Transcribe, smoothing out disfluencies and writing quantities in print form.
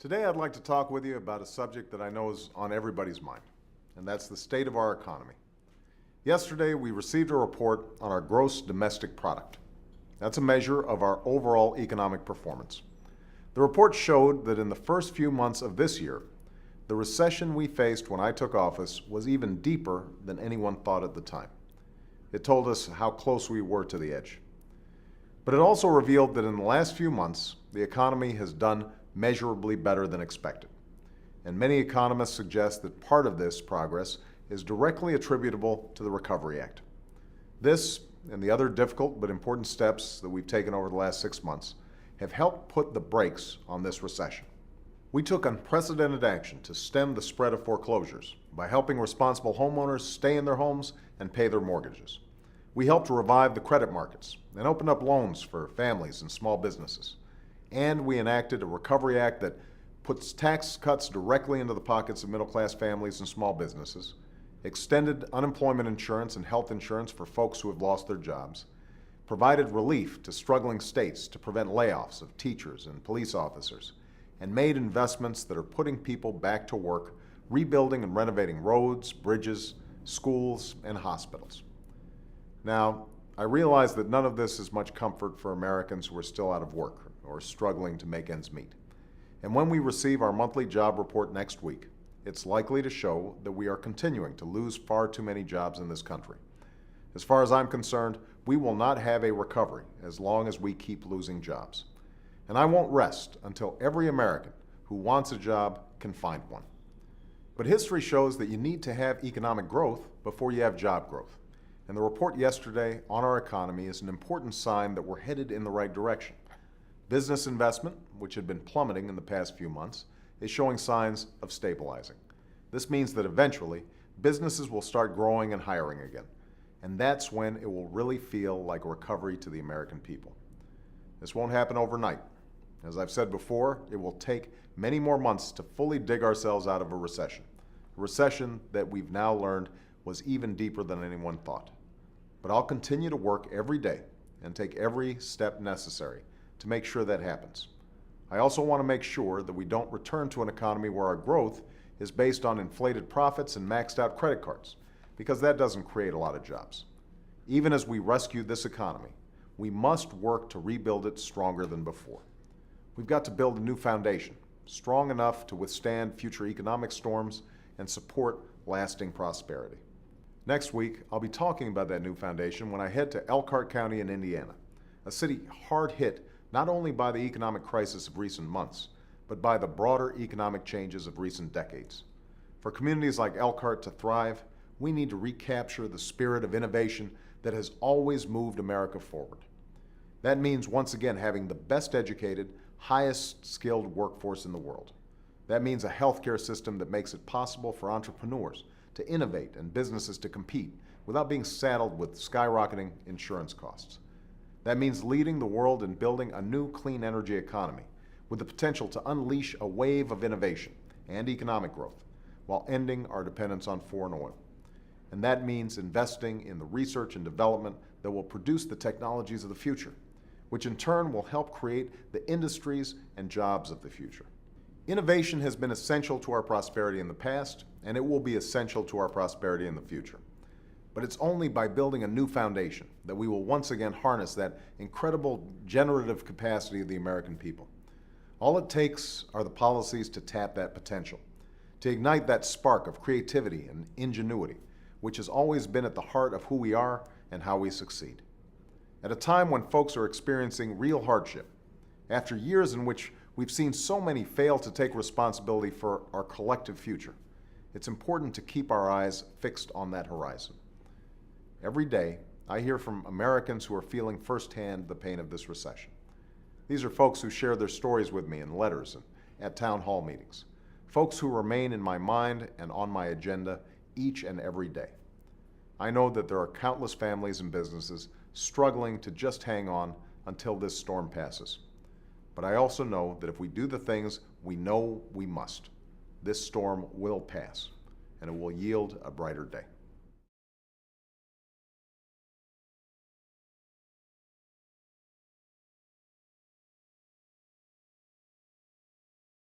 Today I'd like to talk with you about a subject that I know is on everybody's mind, and that's the state of our economy. Yesterday we received a report on our gross domestic product. That's a measure of our overall economic performance. The report showed that in the first few months of this year, the recession we faced when I took office was even deeper than anyone thought at the time. It told us how close we were to the edge. But it also revealed that in the last few months, the economy has done measurably better than expected. And many economists suggest that part of this progress is directly attributable to the Recovery Act. This and the other difficult but important steps that we've taken over the last 6 months have helped put the brakes on this recession. We took unprecedented action to stem the spread of foreclosures by helping responsible homeowners stay in their homes and pay their mortgages. We helped to revive the credit markets and open up loans for families and small businesses. And we enacted a Recovery Act that puts tax cuts directly into the pockets of middle-class families and small businesses, extended unemployment insurance and health insurance for folks who have lost their jobs, provided relief to struggling states to prevent layoffs of teachers and police officers, and made investments that are putting people back to work, rebuilding and renovating roads, bridges, schools, and hospitals. Now, I realize that none of this is much comfort for Americans who are still out of work or struggling to make ends meet. And when we receive our monthly job report next week, it's likely to show that we are continuing to lose far too many jobs in this country. As far as I'm concerned, we will not have a recovery as long as we keep losing jobs. And I won't rest until every American who wants a job can find one. But history shows that you need to have economic growth before you have job growth. And the report yesterday on our economy is an important sign that we're headed in the right direction. Business investment, which had been plummeting in the past few months, is showing signs of stabilizing. This means that eventually, businesses will start growing and hiring again. And that's when it will really feel like a recovery to the American people. This won't happen overnight. As I've said before, it will take many more months to fully dig ourselves out of a recession that we've now learned was even deeper than anyone thought. But I'll continue to work every day and take every step necessary to make sure that happens. I also want to make sure that we don't return to an economy where our growth is based on inflated profits and maxed out credit cards, because that doesn't create a lot of jobs. Even as we rescue this economy, we must work to rebuild it stronger than before. We've got to build a new foundation, strong enough to withstand future economic storms and support lasting prosperity. Next week, I'll be talking about that new foundation when I head to Elkhart County in Indiana, a city hard hit not only by the economic crisis of recent months, but by the broader economic changes of recent decades. For communities like Elkhart to thrive, we need to recapture the spirit of innovation that has always moved America forward. That means once again having the best educated, highest skilled workforce in the world. That means a healthcare system that makes it possible for entrepreneurs to innovate and businesses to compete without being saddled with skyrocketing insurance costs. That means leading the world in building a new clean energy economy with the potential to unleash a wave of innovation and economic growth while ending our dependence on foreign oil. And that means investing in the research and development that will produce the technologies of the future, which in turn will help create the industries and jobs of the future. Innovation has been essential to our prosperity in the past, and it will be essential to our prosperity in the future. But it's only by building a new foundation that we will once again harness that incredible generative capacity of the American people. All it takes are the policies to tap that potential, to ignite that spark of creativity and ingenuity, which has always been at the heart of who we are and how we succeed. At a time when folks are experiencing real hardship, after years in which we've seen so many fail to take responsibility for our collective future, it's important to keep our eyes fixed on that horizon. Every day, I hear from Americans who are feeling firsthand the pain of this recession. These are folks who share their stories with me in letters and at town hall meetings, folks who remain in my mind and on my agenda each and every day. I know that there are countless families and businesses struggling to just hang on until this storm passes. But I also know that if we do the things we know we must, this storm will pass, and it will yield a brighter day.